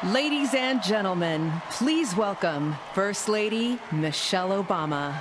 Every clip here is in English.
Ladies and gentlemen, please welcome First Lady Michelle Obama.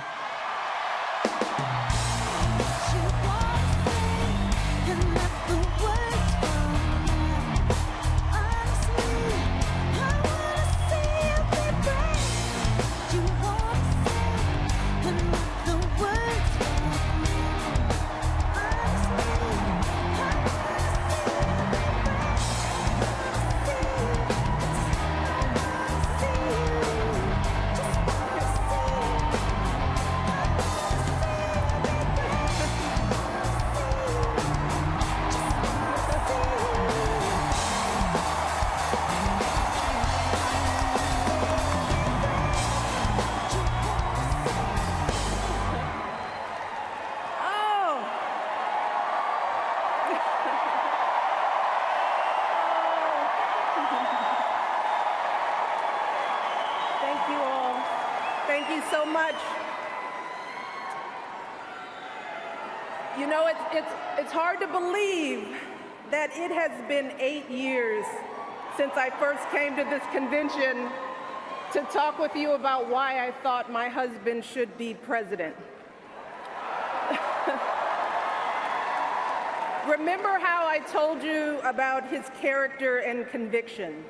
Thank you so much. You know, it's hard to believe that it has been 8 years since I first came to this convention to talk with you about why I thought my husband should be president. Remember how I told you about his character and conviction,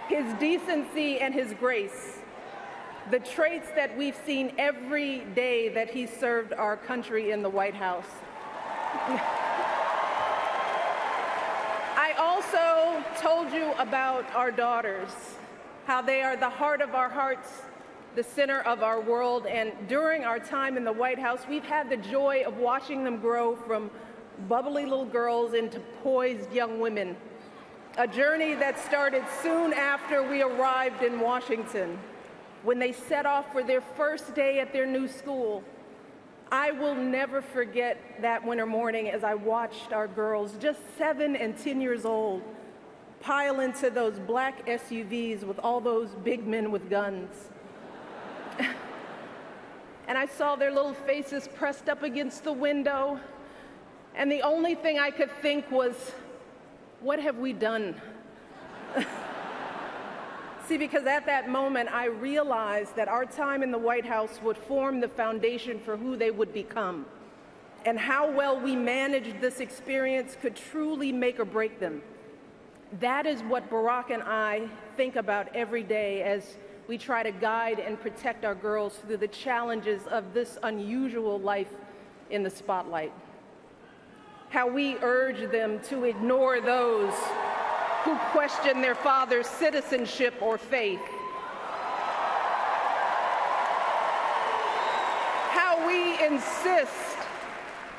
his decency and his grace, the traits that we've seen every day that he served our country in the White House. I also told you about our daughters, how they are the heart of our hearts, the center of our world, and during our time in the White House, we've had the joy of watching them grow from bubbly little girls into poised young women, a journey that started soon after we arrived in Washington, when they set off for their first day at their new school. I will never forget that winter morning as I watched our girls, just 7 and 10 years old, pile into those black SUVs with all those big men with guns. And I saw their little faces pressed up against the window, and the only thing I could think was, what have we done? See, because at that moment, I realized that our time in the White House would form the foundation for who they would become, and how well we managed this experience could truly make or break them. That is what Barack and I think about every day as we try to guide and protect our girls through the challenges of this unusual life in the spotlight. How we urge them to ignore those who question their father's citizenship or faith. How we insist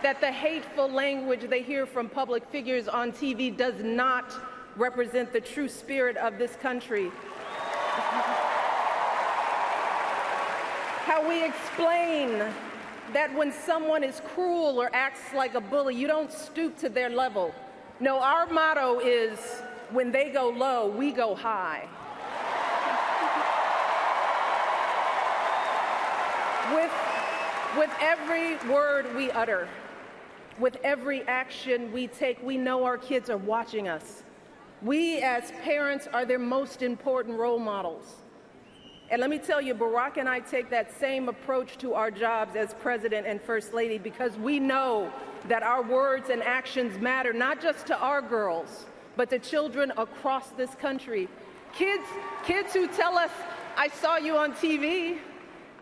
that the hateful language they hear from public figures on TV does not represent the true spirit of this country. How we explain that when someone is cruel or acts like a bully, you don't stoop to their level. No, our motto is, when they go low, we go high. With every word we utter, with every action we take, we know our kids are watching us. We as parents are their most important role models. And let me tell you, Barack and I take that same approach to our jobs as President and First Lady, because we know that our words and actions matter, not just to our girls, but to children across this country. Kids who tell us, I saw you on TV,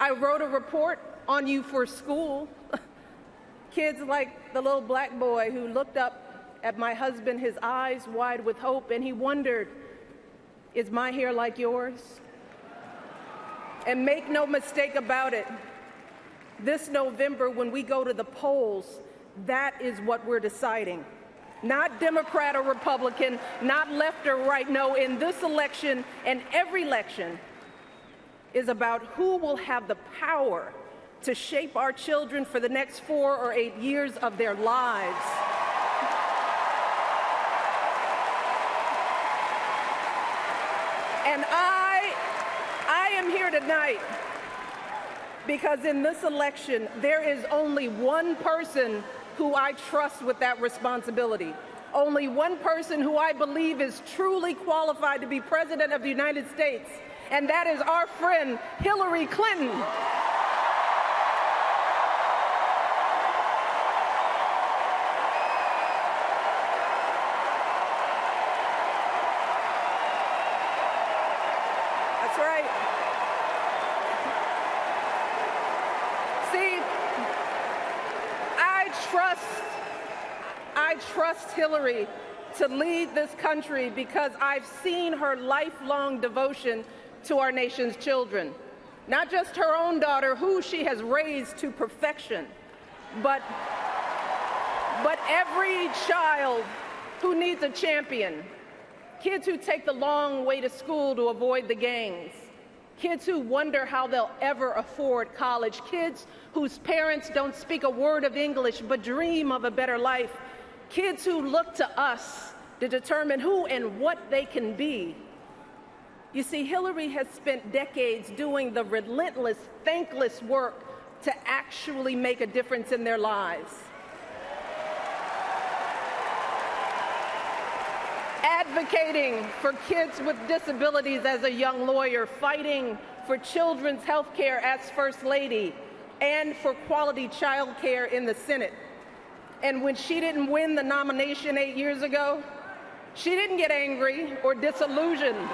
I wrote a report on you for school. Kids like the little black boy who looked up at my husband, his eyes wide with hope, and he wondered, is my hair like yours? And make no mistake about it, this November when we go to the polls, that is what we're deciding. Not Democrat or Republican, not left or right. No, in this election and every election is about who will have the power to shape our children for the next 4 or 8 years of their lives. And I am here tonight because in this election, there is only one person who I trust with that responsibility, only one person who I believe is truly qualified to be President of the United States, and that is our friend Hillary Clinton. That's right. See, I trust Hillary to lead this country because I've seen her lifelong devotion to our nation's children. Not just her own daughter, who she has raised to perfection, but every child who needs a champion. Kids who take the long way to school to avoid the gangs. Kids who wonder how they'll ever afford college. Kids whose parents don't speak a word of English but dream of a better life. Kids who look to us to determine who and what they can be. You see, Hillary has spent decades doing the relentless, thankless work to actually make a difference in their lives. Advocating for kids with disabilities as a young lawyer, fighting for children's health care as First Lady, and for quality child care in the Senate. And when she didn't win the nomination 8 years ago, she didn't get angry or disillusioned.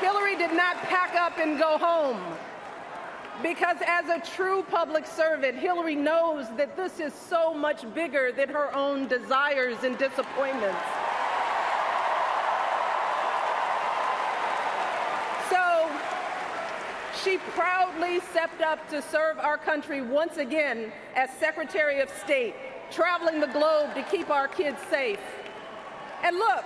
Hillary did not pack up and go home, because as a true public servant, Hillary knows that this is so much bigger than her own desires and disappointments. So she proudly stepped up to serve our country once again as Secretary of State, traveling the globe to keep our kids safe. And look,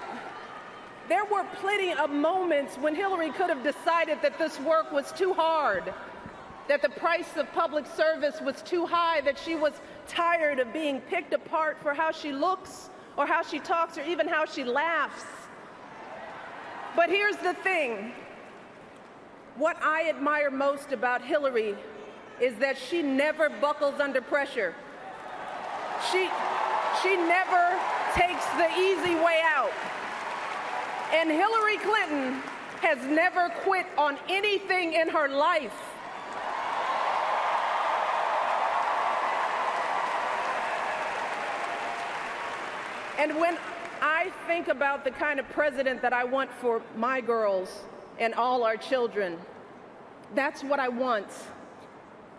there were plenty of moments when Hillary could have decided that this work was too hard, that the price of public service was too high, that she was tired of being picked apart for how she looks or how she talks or even how she laughs. But here's the thing. What I admire most about Hillary is that she never buckles under pressure. She never takes the easy way out. And Hillary Clinton has never quit on anything in her life. And when I think about the kind of president that I want for my girls and all our children, that's what I want.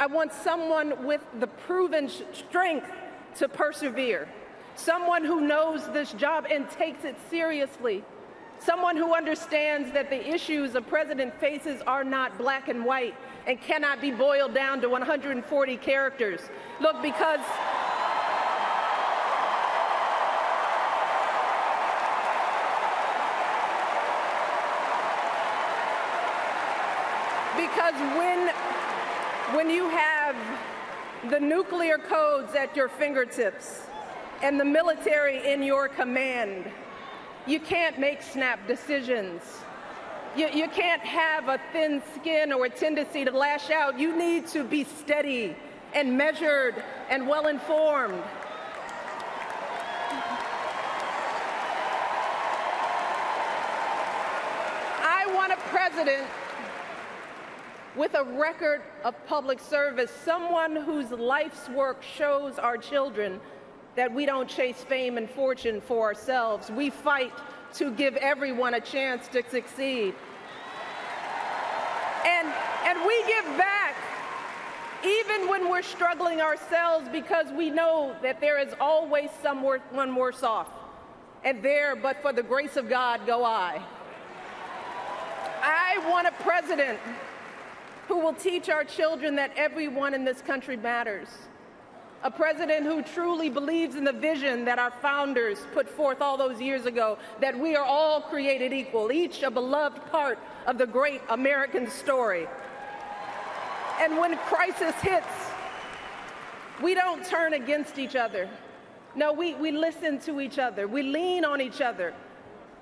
I want someone with the proven strength to persevere, someone who knows this job and takes it seriously. Someone who understands that the issues a president faces are not black and white and cannot be boiled down to 140 characters. Look, because when you have the nuclear codes at your fingertips and the military in your command, you can't make snap decisions. You can't have a thin skin or a tendency to lash out. You need to be steady and measured and well-informed. I want a president with a record of public service, someone whose life's work shows our children that we don't chase fame and fortune for ourselves. We fight to give everyone a chance to succeed. And we give back even when we're struggling ourselves, because we know that there is always someone worse off. And there, but for the grace of God, go I. I want a president who will teach our children that everyone in this country matters. A president who truly believes in the vision that our founders put forth all those years ago, that we are all created equal, each a beloved part of the great American story. And when crisis hits, we don't turn against each other. No, we listen to each other. We lean on each other.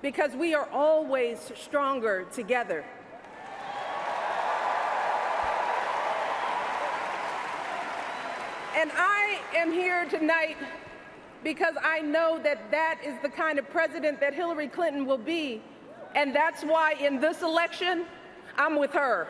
because we are always stronger together. And I am here tonight because I know that that is the kind of president that Hillary Clinton will be, and that's why in this election, I'm with her.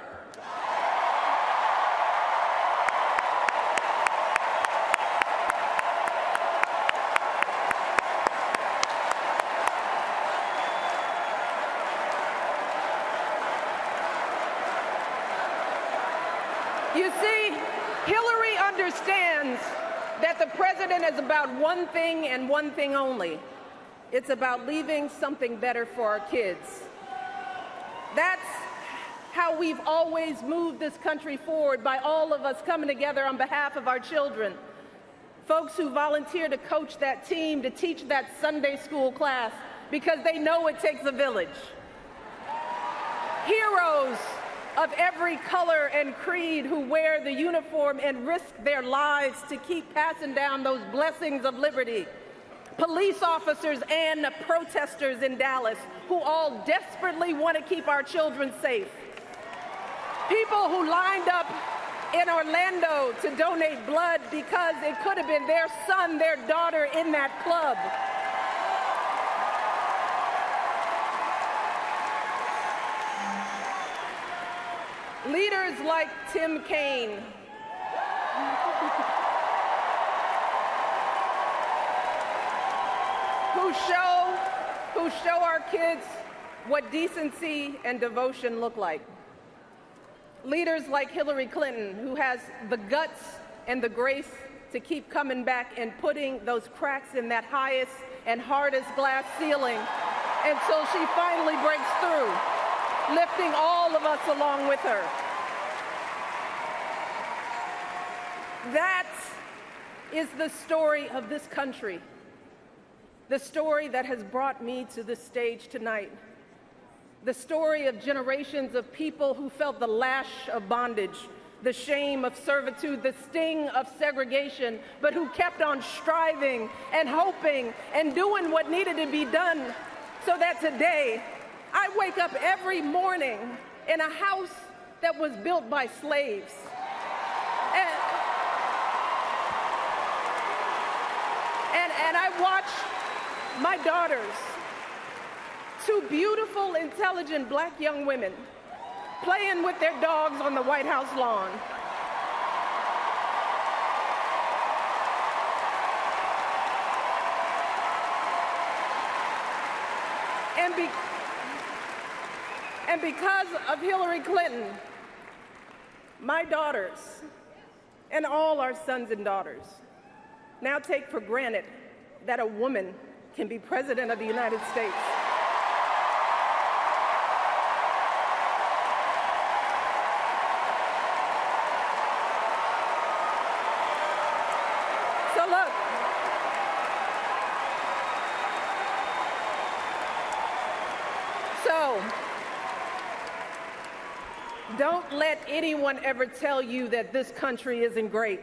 You see, Hillary understands that the president is about one thing and one thing only. It's about leaving something better for our kids. That's how we've always moved this country forward, by all of us coming together on behalf of our children. Folks who volunteer to coach that team, to teach that Sunday school class, because they know it takes a village. Heroes of every color and creed who wear the uniform and risk their lives to keep passing down those blessings of liberty. Police officers and protesters in Dallas who all desperately want to keep our children safe. People who lined up in Orlando to donate blood because it could have been their son, their daughter in that club. Leaders like Tim Kaine, who show our kids what decency and devotion look like. Leaders like Hillary Clinton, who has the guts and the grace to keep coming back and putting those cracks in that highest and hardest glass ceiling until she finally breaks through, lifting all of us along with her. That is the story of this country, the story that has brought me to this stage tonight, the story of generations of people who felt the lash of bondage, the shame of servitude, the sting of segregation, but who kept on striving and hoping and doing what needed to be done so that today I wake up every morning in a house that was built by slaves. And I watch my daughters, two beautiful, intelligent black young women, playing with their dogs on the White House lawn. And because of Hillary Clinton, my daughters and all our sons and daughters now take for granted that a woman can be president of the United States. So look, don't let anyone ever tell you that this country isn't great,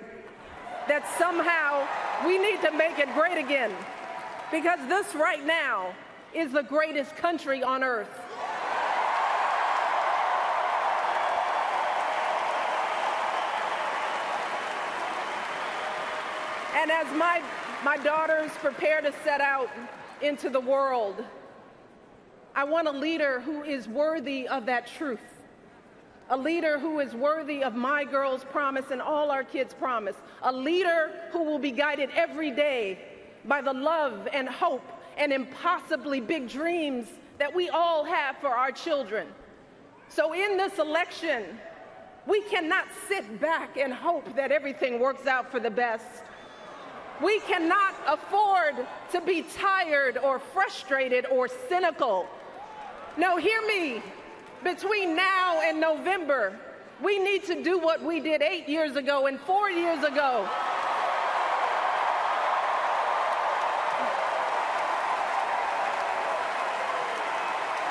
that somehow we need to make it great again, because this right now is the greatest country on earth. And as my daughters prepare to set out into the world, I want a leader who is worthy of that truth, a leader who is worthy of my girls' promise and all our kids' promise, a leader who will be guided every day by the love and hope and impossibly big dreams that we all have for our children. So in this election, we cannot sit back and hope that everything works out for the best. We cannot afford to be tired or frustrated or cynical. No, hear me. Between now and November, we need to do what we did 8 years ago and 4 years ago.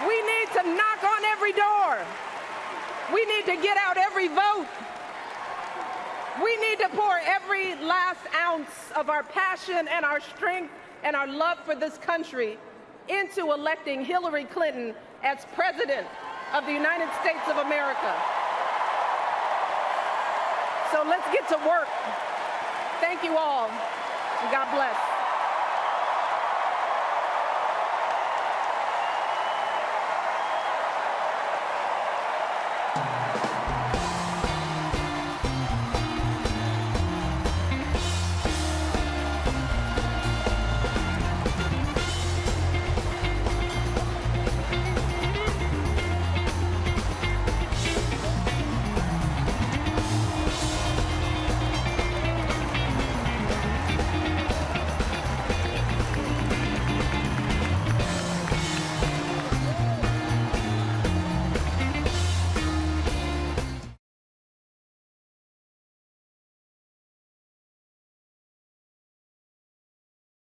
We need to knock on every door. We need to get out every vote. We need to pour every last ounce of our passion and our strength and our love for this country into electing Hillary Clinton as President of the United States of America. So let's get to work. Thank you all, and God bless.